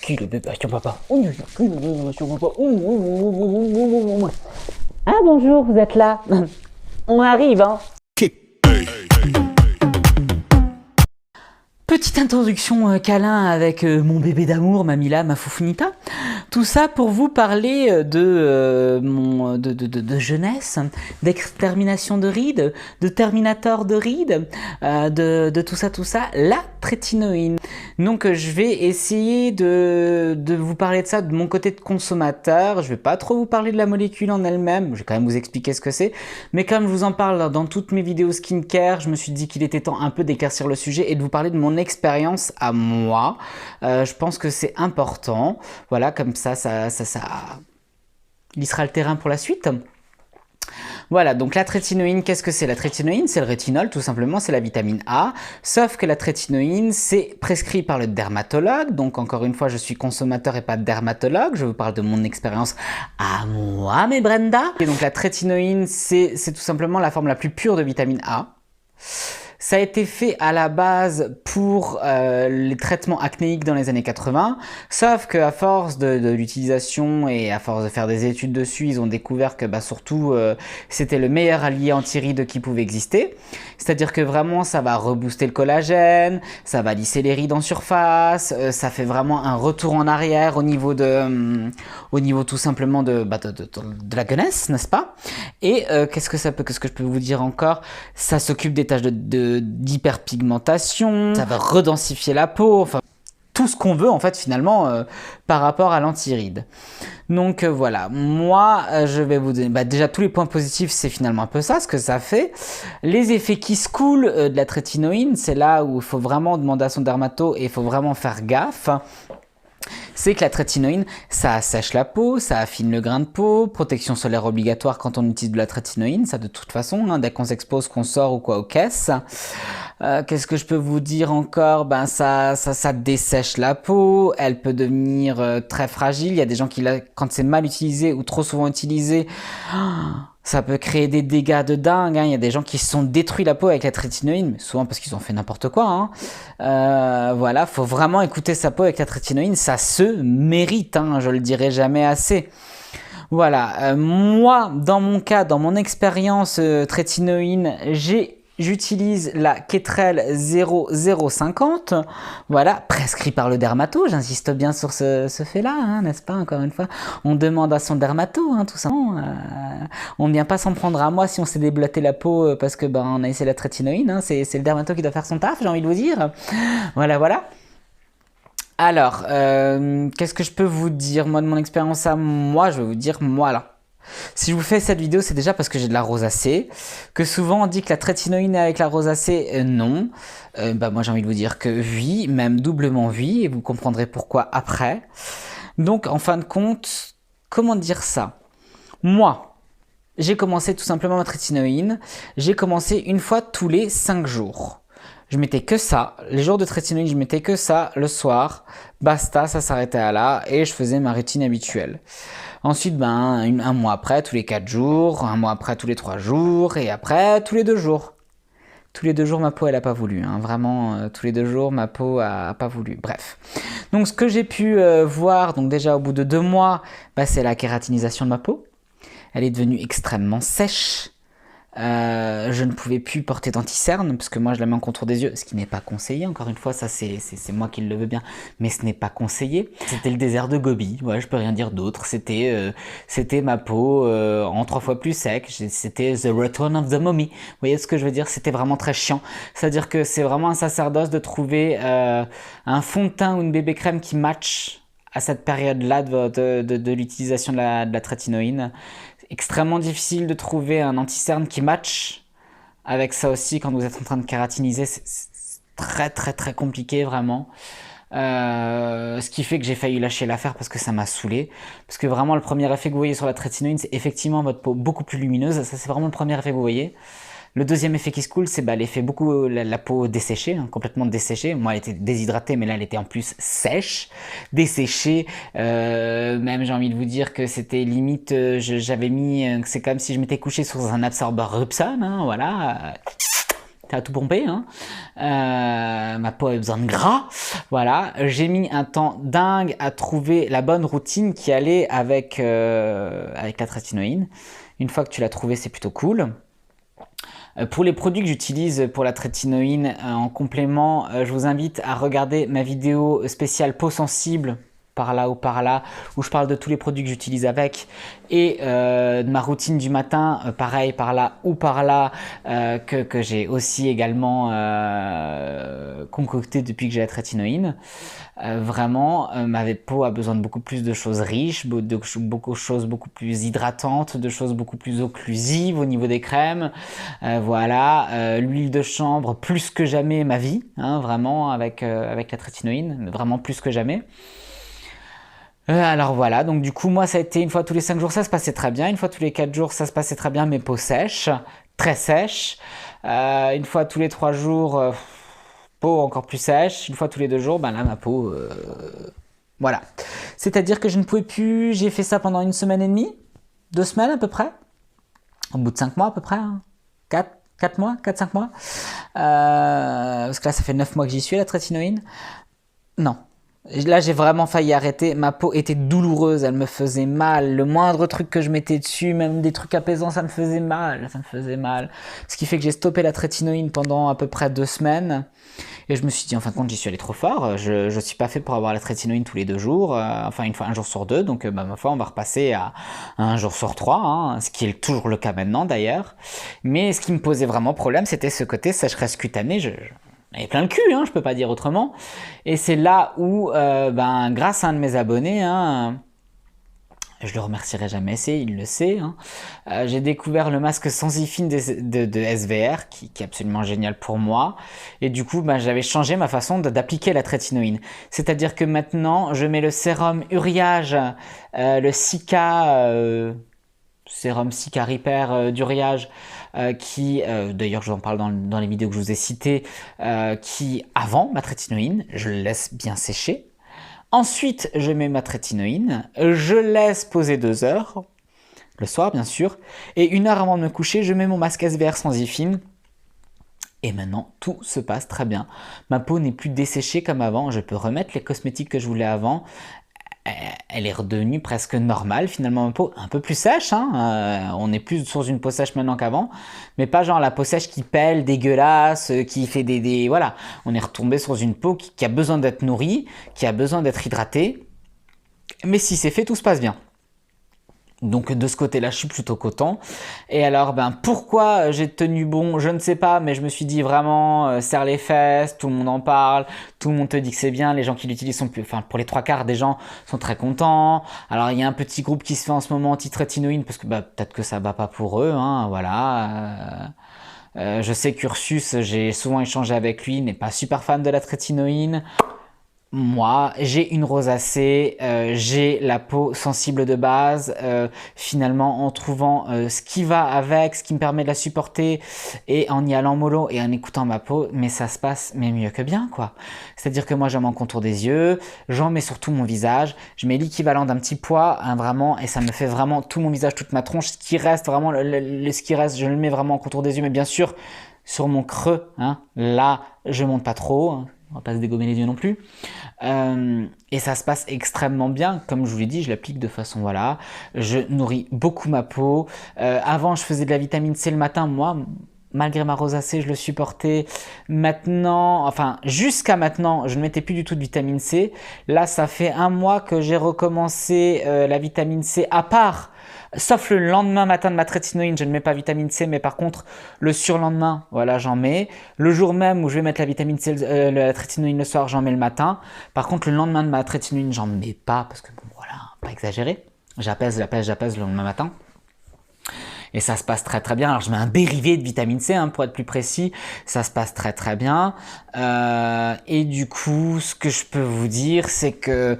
qui le bébé sur papa. Ah bonjour, vous êtes là. On arrive, hein. Petite introduction câlin avec mon bébé d'amour, Mamila, ma foufounita. Tout ça pour vous parler de jeunesse, d'extermination de rides, de Terminator de rides, de tout ça, la trétinoïne. Donc je vais essayer de vous parler de ça de mon côté de consommateur. Je vais pas trop vous parler de la molécule en elle-même, je vais quand même vous expliquer ce que c'est. Mais comme je vous en parle dans toutes mes vidéos skincare, je me suis dit qu'il était temps un peu d'éclaircir le sujet et de vous parler de mon expérience à moi. Je pense que c'est important. Voilà, comme ça il sera le terrain pour la suite. Voilà, donc la trétinoïne, qu'est-ce que c'est? La trétinoïne, c'est le rétinol, tout simplement, c'est la vitamine A. Sauf que la trétinoïne, c'est prescrit par le dermatologue. Donc encore une fois, je suis consommateur et pas dermatologue. Je vous parle de mon expérience à moi, mes Brenda. Et donc la trétinoïne, c'est tout simplement la forme la plus pure de vitamine A. Ça a été fait à la base pour les traitements acnéiques dans les années 80, sauf qu'à force de l'utilisation et à force de faire des études dessus, ils ont découvert que surtout c'était le meilleur allié anti-rides qui pouvait exister. C'est-à-dire que vraiment ça va rebooster le collagène, ça va lisser les rides en surface, ça fait vraiment un retour en arrière au niveau tout simplement de la gunesse, n'est-ce pas? Et qu'est-ce que je peux vous dire encore? Ça s'occupe des taches d'hyperpigmentation, ça va redensifier la peau, enfin tout ce qu'on veut en fait finalement par rapport à l'anti-ride. Donc voilà, moi je vais vous donner déjà tous les points positifs, c'est finalement un peu ça, ce que ça fait. Les effets qui se coulent de la trétinoïne, c'est là où il faut vraiment demander à son dermato et il faut vraiment faire gaffe. C'est que la trétinoïne, ça assèche la peau, ça affine le grain de peau, protection solaire obligatoire quand on utilise de la trétinoïne, ça de toute façon, hein, dès qu'on s'expose, qu'on sort ou quoi aux caisses. Qu'est-ce que je peux vous dire encore? Ça dessèche la peau, elle peut devenir très fragile. Il y a des gens qui, quand c'est mal utilisé ou trop souvent utilisé, ça peut créer des dégâts de dingue, hein. Il y a des gens qui se sont détruits la peau avec la trétinoïne, mais souvent parce qu'ils ont fait n'importe quoi, hein. Voilà, faut vraiment écouter sa peau avec la trétinoïne, ça se mérite, hein, je le dirai jamais assez. Voilà, moi, dans mon cas, dans mon expérience trétinoïne, j'utilise la Ketrel 0050, voilà, prescrit par le dermato, j'insiste bien sur ce fait-là, hein, n'est-ce pas, encore une fois, on demande à son dermato, hein, tout simplement, on ne vient pas s'en prendre à moi si on s'est déblatté la peau parce que on a essayé la trétinoïne, hein, c'est le dermato qui doit faire son taf, j'ai envie de vous dire, voilà. Alors, qu'est-ce que je peux vous dire, moi, de mon expérience à moi, je vais vous dire, moi, là. Si je vous fais cette vidéo, c'est déjà parce que j'ai de la rosacée, que souvent on dit que la trétinoïne est avec la rosacée, non. Moi j'ai envie de vous dire que oui, même doublement oui, et vous comprendrez pourquoi après. Donc en fin de compte, comment dire ça? Moi, j'ai commencé tout simplement ma trétinoïne, j'ai commencé une fois tous les 5 jours. Je mettais que ça, les jours de trétinoïne je mettais que ça, le soir, basta, ça s'arrêtait à là, et je faisais ma routine habituelle. Ensuite, un mois après, tous les 4 jours, un mois après, tous les 3 jours, et après, tous les 2 jours. Tous les 2 jours, ma peau, elle n'a pas voulu. Hein. Vraiment, tous les 2 jours, ma peau a pas voulu. Bref. Donc, ce que j'ai pu voir, donc déjà au bout de 2 mois, c'est la kératinisation de ma peau. Elle est devenue extrêmement sèche. Je ne pouvais plus porter d'anti-cerne parce que moi je la mets en contour des yeux, ce qui n'est pas conseillé, encore une fois, ça c'est moi qui le veux bien, mais ce n'est pas conseillé. C'était le désert de Gobi, ouais, je peux rien dire d'autre, c'était ma peau en 3 fois plus sec, c'était The Return of the Mummy, vous voyez ce que je veux dire, c'était vraiment très chiant, c'est-à-dire que c'est vraiment un sacerdoce de trouver un fond de teint ou une bébé crème qui match à cette période-là de l'utilisation de la trétinoïne. Extrêmement difficile de trouver un anti-cerne qui match avec ça aussi quand vous êtes en train de kératiniser, c'est très compliqué vraiment. Ce qui fait que j'ai failli lâcher l'affaire parce que ça m'a saoulé. Parce que vraiment le premier effet que vous voyez sur la trétinoïne, c'est effectivement votre peau beaucoup plus lumineuse, ça c'est vraiment le premier effet que vous voyez. Le deuxième effet qui se coule, c'est l'effet beaucoup la peau desséchée, hein, complètement desséchée. Moi, elle était déshydratée, mais là, elle était en plus sèche, desséchée. Même, j'ai envie de vous dire que c'était limite, j'avais mis, c'est comme si je m'étais couché sur un absorbeur Rupson, hein, voilà. ça a tout pompé, hein. Ma peau avait besoin de gras, voilà. J'ai mis un temps dingue à trouver la bonne routine qui allait avec la trétinoïne. Une fois que tu l'as trouvée, c'est plutôt cool. Pour les produits que j'utilise pour la trétinoïne en complément, je vous invite à regarder ma vidéo spéciale peau sensible, par là ou par là, où je parle de tous les produits que j'utilise avec, et de ma routine du matin, pareil par là ou par là, que j'ai aussi également concocté depuis que j'ai la trétinoïne. Vraiment, ma peau a besoin de beaucoup plus de choses riches, beaucoup de choses beaucoup plus hydratantes, de choses beaucoup plus occlusives au niveau des crèmes. Voilà, l'huile de chanvre plus que jamais ma vie, hein, vraiment avec la trétinoïne, vraiment plus que jamais. Alors voilà, donc du coup moi ça a été une fois tous les 5 jours, ça se passait très bien, une fois tous les 4 jours ça se passait très bien, mes peaux sèches, très sèches, une fois tous les 3 jours, peau encore plus sèche, une fois tous les 2 jours, ben là ma peau, voilà. C'est-à-dire que je ne pouvais plus, j'ai fait ça pendant 1 semaine et demie, 2 semaines à peu près, au bout de 5 mois à peu près, hein. 4 mois, 4-5 mois, parce que là ça fait 9 mois que j'y suis la trétinoïne, non. Là, j'ai vraiment failli arrêter. Ma peau était douloureuse, elle me faisait mal. Le moindre truc que je mettais dessus, même des trucs apaisants, ça me faisait mal. Ça me faisait mal. Ce qui fait que j'ai stoppé la trétinoïne pendant à peu près 2 semaines. Et je me suis dit, en fin de compte, j'y suis allé trop fort. Je suis pas fait pour avoir la trétinoïne tous les 2 jours. Enfin, une fois, un jour sur 2. Donc, ma foi, on va repasser à un jour sur 3. Hein, ce qui est toujours le cas maintenant, d'ailleurs. Mais ce qui me posait vraiment problème, c'était ce côté sécheresse cutanée. J'avais plein le cul, hein, je peux pas dire autrement. Et c'est là où, grâce à un de mes abonnés, hein, je le remercierai jamais assez, il le sait, hein, j'ai découvert le masque Sensifine de SVR, qui est absolument génial pour moi. Et du coup, j'avais changé ma façon d'appliquer la trétinoïne. C'est-à-dire que maintenant, je mets le sérum Uriage, le Cica... sérum Cica Repair d'Uriage, qui, d'ailleurs je vous en parle dans les vidéos que je vous ai citées, qui avant ma trétinoïne, je le laisse bien sécher. Ensuite, je mets ma trétinoïne, je laisse poser 2 heures, le soir bien sûr, et 1 heure avant de me coucher, je mets mon masque SVR Sensifine. Et maintenant, tout se passe très bien. Ma peau n'est plus desséchée comme avant, je peux remettre les cosmétiques que je voulais avant. Elle est redevenue presque normale, finalement, ma peau un peu plus sèche, hein. On est plus sur une peau sèche maintenant qu'avant, mais pas genre la peau sèche qui pèle, dégueulasse, qui fait voilà, on est retombé sur une peau qui a besoin d'être nourrie, qui a besoin d'être hydratée, mais si c'est fait, tout se passe bien. Donc de ce côté-là, je suis plutôt content. Et alors, pourquoi j'ai tenu bon, je ne sais pas, mais je me suis dit vraiment, serre les fesses, tout le monde en parle, tout le monde te dit que c'est bien, les gens qui l'utilisent sont pour les 3/4 des gens sont très contents. Alors il y a un petit groupe qui se fait en ce moment anti-trétinoïne, parce que peut-être que ça va pas pour eux, hein, voilà. Je sais qu'Ursus, j'ai souvent échangé avec lui, n'est pas super fan de la trétinoïne. Moi, j'ai une rosacée, j'ai la peau sensible de base, finalement en trouvant ce qui va avec, ce qui me permet de la supporter, et en y allant mollo et en écoutant ma peau, mais ça se passe mieux que bien, quoi. C'est-à-dire que moi j'en mets en contour des yeux, j'en mets sur tout mon visage, je mets l'équivalent d'un petit pois, hein, vraiment, et ça me fait vraiment tout mon visage, toute ma tronche, ce qui reste vraiment, ce qui reste, je le mets vraiment en contour des yeux, mais bien sûr, sur mon creux, hein, là, je monte pas trop, hein. On va pas se dégommer les yeux non plus. Et ça se passe extrêmement bien. Comme je vous l'ai dit, je l'applique de façon, voilà. Je nourris beaucoup ma peau. Avant, je faisais de la vitamine C le matin. Moi, malgré ma rosacée, je le supportais. Maintenant, enfin, jusqu'à maintenant, je ne mettais plus du tout de vitamine C. Là, ça fait 1 mois que j'ai recommencé la vitamine C à part. Sauf le lendemain matin de ma trétinoïne, je ne mets pas vitamine C, mais par contre, le surlendemain, voilà, j'en mets. Le jour même où je vais mettre la vitamine C, la trétinoïne le soir, j'en mets le matin. Par contre, le lendemain de ma trétinoïne, j'en mets pas, parce que bon, voilà, pas exagéré. J'apaise le lendemain matin. Et ça se passe très très bien. Alors je mets un dérivé de vitamine C, hein, pour être plus précis. Ça se passe très très bien. Et du coup, ce que je peux vous dire, c'est que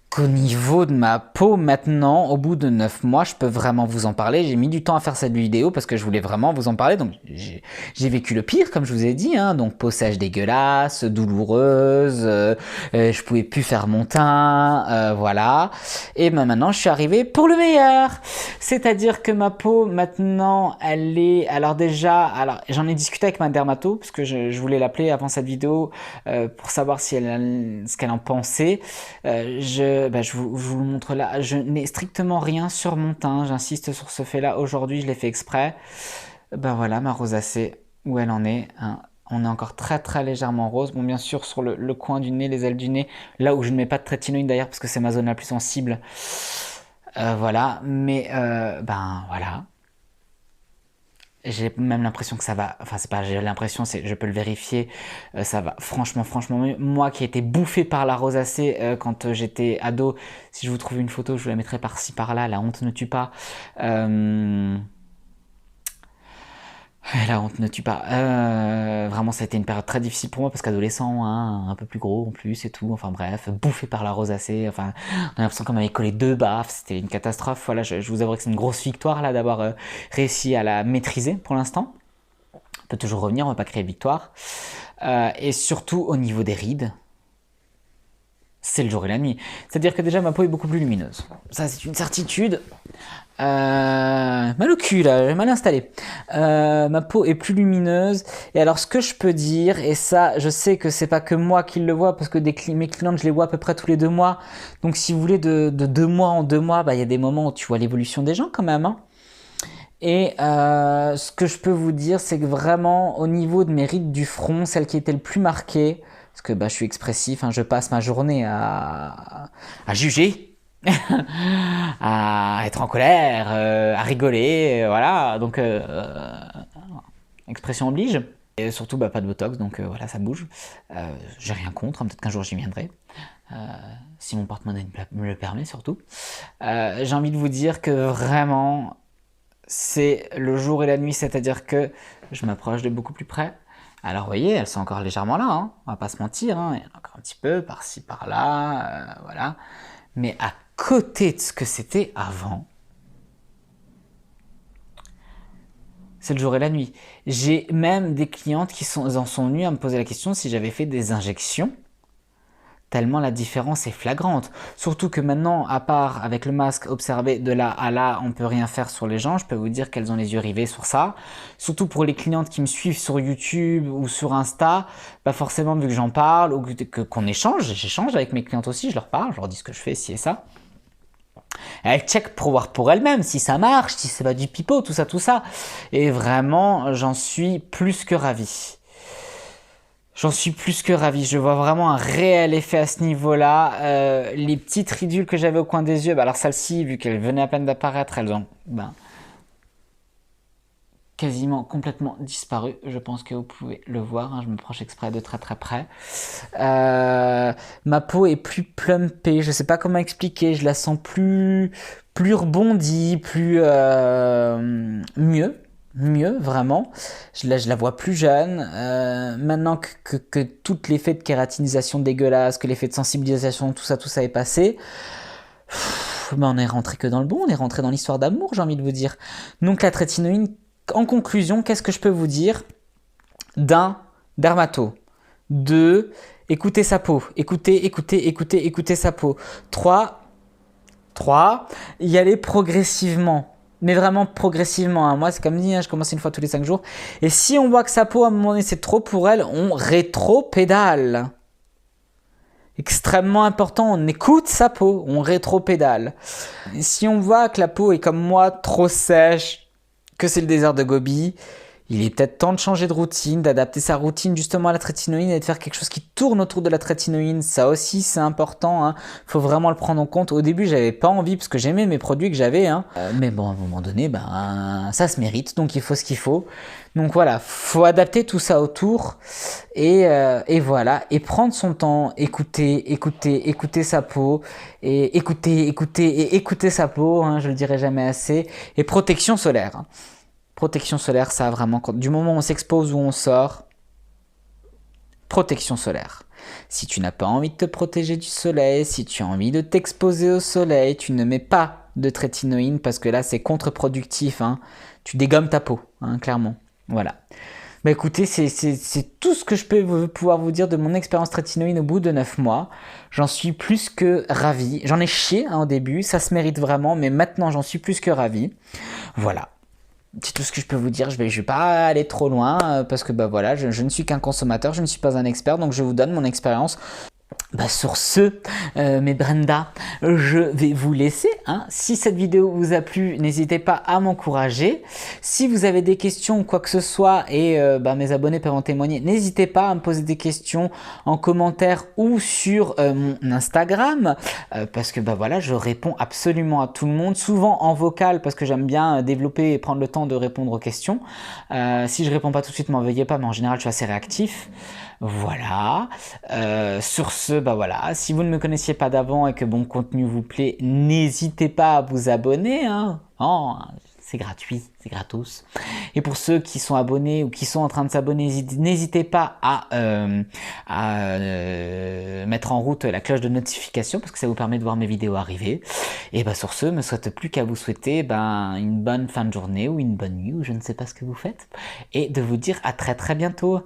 qu'au niveau de ma peau maintenant, au bout de 9 mois, je peux vraiment vous en parler. J'ai mis du temps à faire cette vidéo parce que je voulais vraiment vous en parler. Donc j'ai vécu le pire, comme je vous ai dit, hein. Donc peau sèche dégueulasse, douloureuse, je pouvais plus faire mon teint, voilà. Et ben maintenant, je suis arrivé pour le meilleur. C'est-à-dire que ma peau maintenant, elle est... Alors déjà, alors j'en ai discuté avec ma dermato parce que je voulais l'appeler avant cette vidéo pour savoir si ce qu'elle en pensait. Je vous le montre là. Je n'ai strictement rien sur mon teint. J'insiste sur ce fait-là. Aujourd'hui, je l'ai fait exprès. Ben voilà, ma rosacée, où elle en est, hein. On est encore très très légèrement rose. Bon, bien sûr, sur le coin du nez, les ailes du nez, là où je ne mets pas de trétinoïde d'ailleurs, parce que c'est ma zone la plus sensible. Voilà, mais ben voilà. J'ai même l'impression que ça va, enfin c'est pas j'ai l'impression, c'est je peux le vérifier, ça va franchement mieux. Moi qui ai été bouffé par la rosacée quand j'étais ado, si je vous trouve une photo, je vous la mettrai par-ci par-là, la honte ne tue pas. La honte ne tue pas. Vraiment, ça a été une période très difficile pour moi parce qu'adolescent, hein, un peu plus gros en plus et tout. Enfin bref, bouffé par la rosacée. Enfin, on a l'impression qu'on m'avait collé 2 baffes. C'était une catastrophe. Voilà, je vous avouerai que c'est une grosse victoire là d'avoir réussi à la maîtriser pour l'instant. On peut toujours revenir, on va pas créer victoire. Et surtout au niveau des rides, c'est le jour et la nuit. C'est-à-dire que déjà ma peau est beaucoup plus lumineuse. Ça, c'est une certitude. Mal au cul là, j'ai mal installé. Ma peau est plus lumineuse. Et alors ce que je peux dire, et ça je sais que c'est pas que moi qui le vois, parce que mes clientes je les vois à peu près tous les 2 mois. Donc si vous voulez de 2 mois en 2 mois, bah, y a des moments où tu vois l'évolution des gens quand même, hein. Et ce que je peux vous dire, c'est que vraiment au niveau de mes rides du front, celle qui était le plus marquée, parce que bah, je suis expressif, hein, je passe ma journée à juger, à être en colère, à rigoler, voilà. Donc expression oblige. Et surtout bah, pas de botox, donc voilà, ça bouge. J'ai rien contre, hein, peut-être qu'un jour j'y viendrai. Si mon porte-monnaie me le permet surtout. J'ai envie de vous dire que vraiment c'est le jour et la nuit, c'est-à-dire que je m'approche de beaucoup plus près. Alors vous voyez, elles sont encore légèrement là, hein, on va pas se mentir, hein, il y en a encore un petit peu par-ci par-là, voilà. Mais à côté de ce que c'était avant, c'est le jour et la nuit. J'ai même des clientes qui en sont venues à me poser la question si j'avais fait des injections, tellement la différence est flagrante. Surtout que maintenant, à part avec le masque observé de là à là, on peut rien faire sur les gens. Je peux vous dire qu'elles ont les yeux rivés sur ça. Surtout pour les clientes qui me suivent sur YouTube ou sur Insta, bah forcément vu que j'en parle ou qu'on échange, j'échange avec mes clientes aussi, je leur parle, je leur dis ce que je fais, ci et ça. Elles check pour voir pour elles-mêmes si ça marche, si c'est pas du pipeau, tout ça, tout ça. Et vraiment, j'en suis plus que ravi. J'en suis plus que ravi, je vois vraiment un réel effet à ce niveau-là. Les petites ridules que j'avais au coin des yeux, bah alors celles-ci, vu qu'elles venaient à peine d'apparaître, elles ont quasiment complètement disparu. Je pense que vous pouvez le voir, hein, je me proche exprès de très très près. Ma peau est plus plumpée, je sais pas comment expliquer, je la sens plus rebondie, plus mieux vraiment, je la vois plus jeune. Maintenant que tout l'effet de kératinisation dégueulasse, que l'effet de sensibilisation, tout ça est passé, ben on est rentré que dans le bon, on est rentré dans l'histoire d'amour, j'ai envie de vous dire. Donc la trétinoïne, en conclusion, qu'est-ce que je peux vous dire? D'un, dermato. 2, écoutez sa peau, écoutez sa peau. 3, y aller progressivement. Mais vraiment progressivement, hein. Moi c'est comme dit, hein, je commence une fois tous les 5 jours. Et si on voit que sa peau à un moment donné c'est trop pour elle, on rétro-pédale. Extrêmement important, on écoute sa peau, on rétro-pédale. Et si on voit que la peau est comme moi trop sèche, que c'est le désert de Gobi, il est peut-être temps de changer de routine, d'adapter sa routine justement à la trétinoïne et de faire quelque chose qui tourne autour de la trétinoïne. Ça aussi, c'est important, hein. Faut vraiment le prendre en compte. Au début, j'avais pas envie parce que j'aimais mes produits que j'avais, hein. Mais bon, à un moment donné, ça se mérite, donc il faut ce qu'il faut. Donc voilà, faut adapter tout ça autour et voilà, et prendre son temps, écouter sa peau et écouter sa peau, hein, je le dirai jamais assez. Et protection solaire, hein. Protection solaire, ça vraiment, du moment où on s'expose ou on sort, protection solaire. Si tu n'as pas envie de te protéger du soleil, si tu as envie de t'exposer au soleil, tu ne mets pas de trétinoïne parce que là c'est contre-productif, hein. Tu dégommes ta peau, hein, clairement. Voilà. Bah écoutez, c'est tout ce que je peux pouvoir vous dire de mon expérience trétinoïne au bout de 9 mois. J'en suis plus que ravi. J'en ai chié hein, au début, ça se mérite vraiment, mais maintenant j'en suis plus que ravi. Voilà. C'est tout ce que je peux vous dire. Je vais pas aller trop loin parce que bah voilà, je ne suis qu'un consommateur, je ne suis pas un expert, donc je vous donne mon expérience. Bah sur ce, mes Brenda, je vais vous laisser. Hein. Si cette vidéo vous a plu, n'hésitez pas à m'encourager. Si vous avez des questions ou quoi que ce soit, et mes abonnés peuvent en témoigner, n'hésitez pas à me poser des questions en commentaire ou sur mon Instagram, parce que bah voilà, je réponds absolument à tout le monde, souvent en vocal, parce que j'aime bien développer et prendre le temps de répondre aux questions. Si je réponds pas tout de suite, m'en veuillez pas, mais en général, je suis assez réactif. Voilà. Sur ce, bah voilà, si vous ne me connaissiez pas d'avant et que mon contenu vous plaît, n'hésitez pas à vous abonner, hein. Oh, c'est gratuit, c'est gratos. Et pour ceux qui sont abonnés ou qui sont en train de s'abonner, n'hésitez pas à mettre en route la cloche de notification parce que ça vous permet de voir mes vidéos arriver. Et bah sur ce, me souhaite plus qu'à vous souhaiter une bonne fin de journée ou une bonne nuit ou je ne sais pas ce que vous faites et de vous dire à très très bientôt.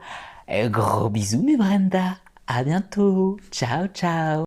Gros bisous mes Brenda, à bientôt, ciao ciao.